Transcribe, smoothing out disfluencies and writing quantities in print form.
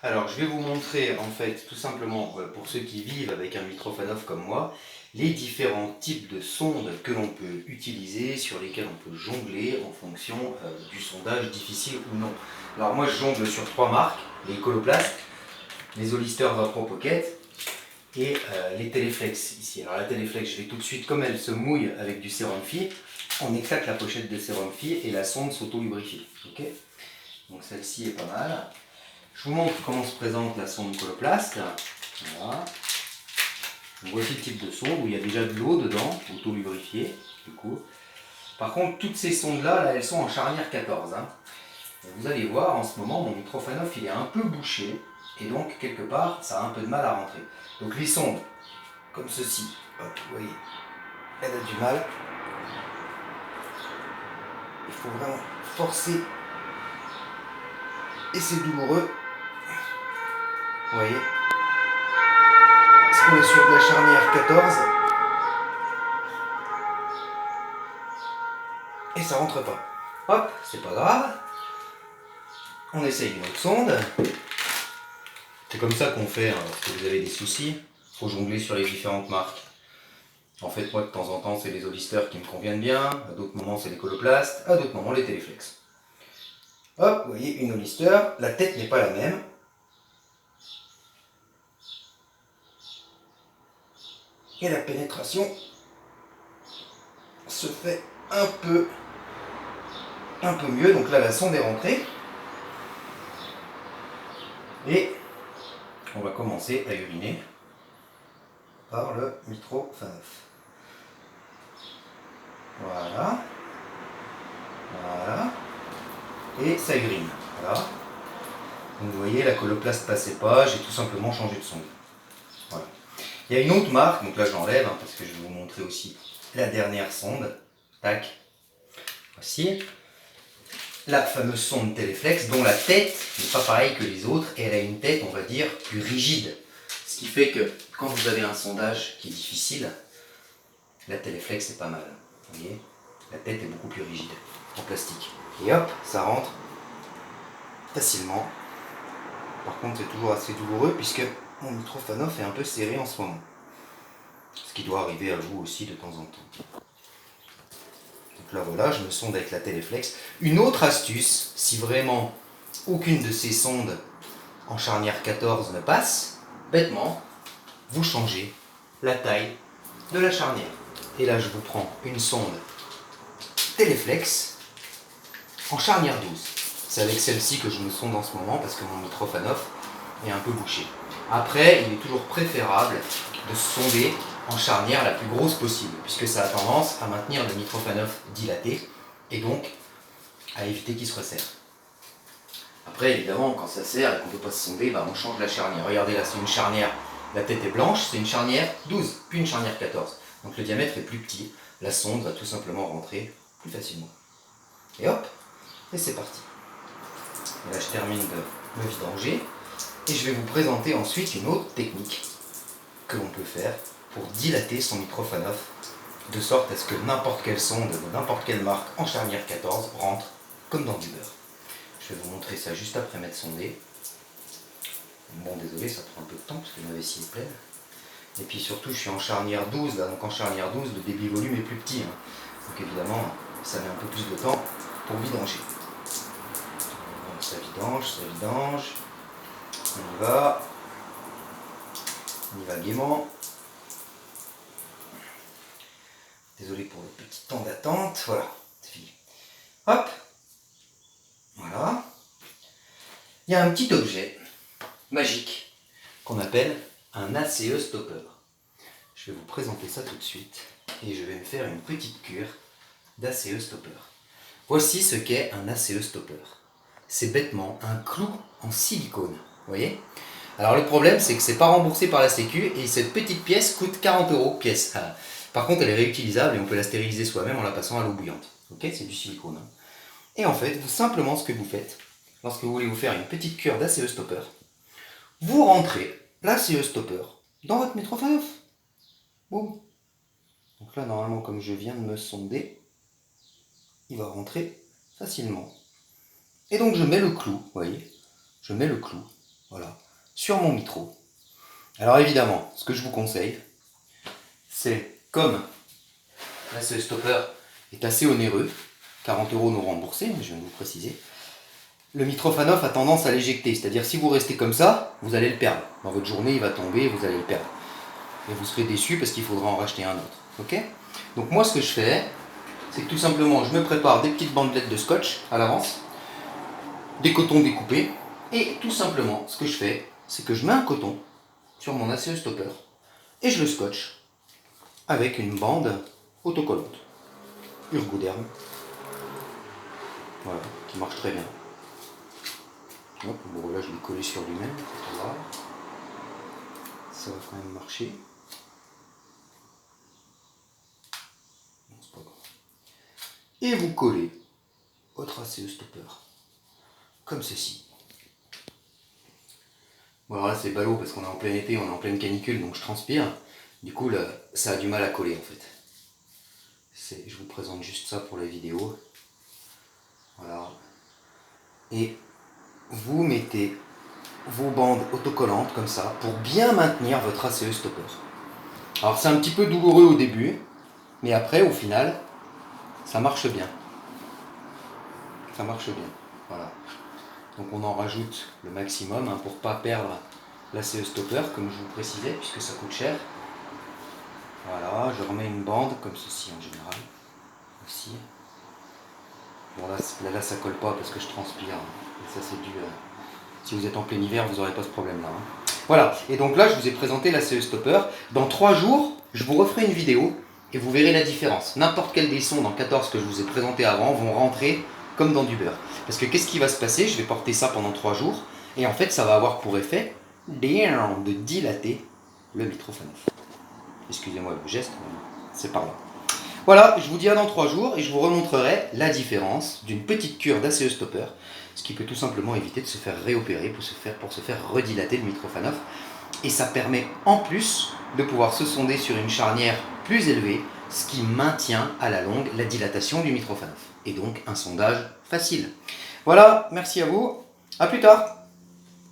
Alors, je vais vous montrer, en fait, tout simplement, pour ceux qui vivent avec un Mitrofanov comme moi, les différents types de sondes que l'on peut utiliser, sur lesquelles on peut jongler en fonction du sondage difficile ou non. Alors moi, je jongle sur 3 marques, les Coloplast, les Hollister Vapro Pocket et les Teleflex ici. Alors la Teleflex, je vais tout de suite, comme elle se mouille avec du sérum Phi, on éclate la pochette de sérum Phi et la sonde s'auto-lubrifie. Ok, donc celle-ci est pas mal. Je vous montre comment se présente la sonde Coloplast. Voilà. Donc voici le type de sonde où il y a déjà de l'eau dedans, auto-lubrifiée. Du coup. Par contre, toutes ces sondes-là, elles sont en charnière 14. Et vous allez voir, en ce moment, mon Mitrofanov il est un peu bouché. Et donc, quelque part, ça a un peu de mal à rentrer. Donc les sondes, comme ceci, hop, vous voyez, elle a du mal. Il faut vraiment forcer. Et c'est douloureux. Vous voyez, parce qu'on est sur de la charnière 14 et ça rentre pas. Hop, c'est pas grave. On essaye une autre sonde. C'est comme ça qu'on fait lorsque vous avez des soucis. Il faut jongler sur les différentes marques. En fait, moi de temps en temps, c'est les Hollister qui me conviennent bien. À d'autres moments, c'est les Coloplast. À d'autres moments, les Teleflex. Hop, vous voyez, une Hollister. La tête n'est pas la même. Et la pénétration se fait un peu mieux. Donc là, la sonde est rentrée. Et on va commencer à uriner par le Mitrofanov. Voilà. Voilà. Et ça urine. Voilà. Donc vous voyez, la Coloplast passait pas, j'ai tout simplement changé de sonde. Voilà. Il y a une autre marque, donc là j'enlève parce que je vais vous montrer aussi la dernière sonde. Tac. Voici. La fameuse sonde Teleflex dont la tête n'est pas pareille que les autres et elle a une tête, on va dire, plus rigide. Ce qui fait que quand vous avez un sondage qui est difficile, la Teleflex c'est pas mal. Vous voyez, la tête est beaucoup plus rigide en plastique. Et hop, ça rentre facilement. Par contre, c'est toujours assez douloureux puisque mon Mitrofanov est un peu serré en ce moment. Ce qui doit arriver à vous aussi de temps en temps. Donc là voilà, je me sonde avec la Teleflex. Une autre astuce, si vraiment aucune de ces sondes en charnière 14 ne passe, bêtement, vous changez la taille de la charnière. Et là je vous prends une sonde Teleflex en charnière 12. C'est avec celle-ci que je me sonde en ce moment parce que mon Mitrofanov est un peu bouché. Après, il est toujours préférable de se sonder en charnière la plus grosse possible, puisque ça a tendance à maintenir le Mitrofanov dilaté et donc à éviter qu'il se resserre. Après, évidemment, quand ça serre et qu'on ne peut pas se sonder, on change la charnière. Regardez là, c'est une charnière, la tête est blanche, c'est une charnière 12, puis une charnière 14. Donc le diamètre est plus petit, la sonde va tout simplement rentrer plus facilement. Et hop, et c'est parti. Et là, je termine de me vidanger. Et je vais vous présenter ensuite une autre technique que l'on peut faire pour dilater son Mitrofanov de sorte à ce que n'importe quelle sonde de n'importe quelle marque en charnière 14 rentre comme dans du beurre. Je vais vous montrer ça juste après m'être sondé. Bon, désolé, ça prend un peu de temps parce que ma vessie est pleine. Et puis surtout, je suis en charnière 12 là, donc en charnière 12, le débit volume est plus petit. Donc évidemment, ça met un peu plus de temps pour vidanger. Donc ça vidange, ça vidange. On y va gaiement. Désolé pour le petit temps d'attente. Voilà, c'est fini. Hop. Voilà. Il y a un petit objet magique qu'on appelle un ACE stopper. Je vais vous présenter ça tout de suite et je vais me faire une petite cure d'ACE stopper. Voici ce qu'est un ACE stopper. C'est bêtement un clou en silicone. Vous voyez ? Alors le problème, c'est que c'est pas remboursé par la Sécu et cette petite pièce coûte 40 € pièce. Par contre, elle est réutilisable et on peut la stériliser soi-même en la passant à l'eau bouillante. Ok, c'est du silicone. Et en fait, simplement ce que vous faites, lorsque vous voulez vous faire une petite cure d'ACE stopper, vous rentrez l'ACE stopper dans votre Mitrofanov. Boum. Donc là, normalement, comme je viens de me sonder, il va rentrer facilement. Et donc je mets le clou, vous voyez, je mets le clou voilà, sur mon Mitro. Alors évidemment, ce que je vous conseille, c'est comme l'ACE Stopper est assez onéreux, 40 € non remboursés, je viens de vous préciser, le Mitrofanov a tendance à l'éjecter, c'est-à-dire si vous restez comme ça, vous allez le perdre. Dans votre journée, il va tomber et vous allez le perdre. Et vous serez déçu parce qu'il faudra en racheter un autre. Ok ? Donc moi, ce que je fais, c'est que tout simplement, je me prépare des petites bandelettes de scotch à l'avance, des cotons découpés, et tout simplement, ce que je fais, c'est que je mets un coton sur mon ACE Stopper et je le scotche avec une bande autocollante, Urgoderm, voilà, qui marche très bien. Hop, bon là je l'ai collé sur lui-même, ça va quand même marcher. Non, c'est pas grave. Et vous collez votre ACE Stopper, comme ceci. Bon alors là c'est ballot parce qu'on est en plein été, on est en pleine canicule, donc je transpire. Du coup là, ça a du mal à coller en fait. Je vous présente juste ça pour la vidéo. Voilà. Et vous mettez vos bandes autocollantes comme ça pour bien maintenir votre ACE Stopper. Alors c'est un petit peu douloureux au début, mais après au final, ça marche bien. Ça marche bien. Voilà. Donc on en rajoute le maximum hein, pour ne pas perdre l'ACE Stopper, comme je vous précisais, puisque ça coûte cher. Voilà, je remets une bande comme ceci en général. Aussi. Bon là ça colle pas parce que je transpire. Et ça c'est dû. Si vous êtes en plein hiver, vous n'aurez pas ce problème-là. Hein. Voilà, et donc là je vous ai présenté l'ACE Stopper. Dans 3 jours, je vous referai une vidéo et vous verrez la différence. N'importe quel des sons dans 14 que je vous ai présenté avant vont rentrer comme dans du beurre. Parce que qu'est-ce qui va se passer? Je vais porter ça pendant 3 jours et en fait ça va avoir pour effet de dilater le Mitrofanov. Excusez-moi le geste, c'est par là. Voilà, je vous dis à dans 3 jours et je vous remontrerai la différence d'une petite cure d'ACE Stopper, ce qui peut tout simplement éviter de se faire réopérer pour se faire redilater le Mitrofanov. Et ça permet en plus de pouvoir se sonder sur une charnière plus élevée, ce qui maintient à la longue la dilatation du Mitrofanov. Et donc un sondage facile. Voilà, merci à vous, à plus tard.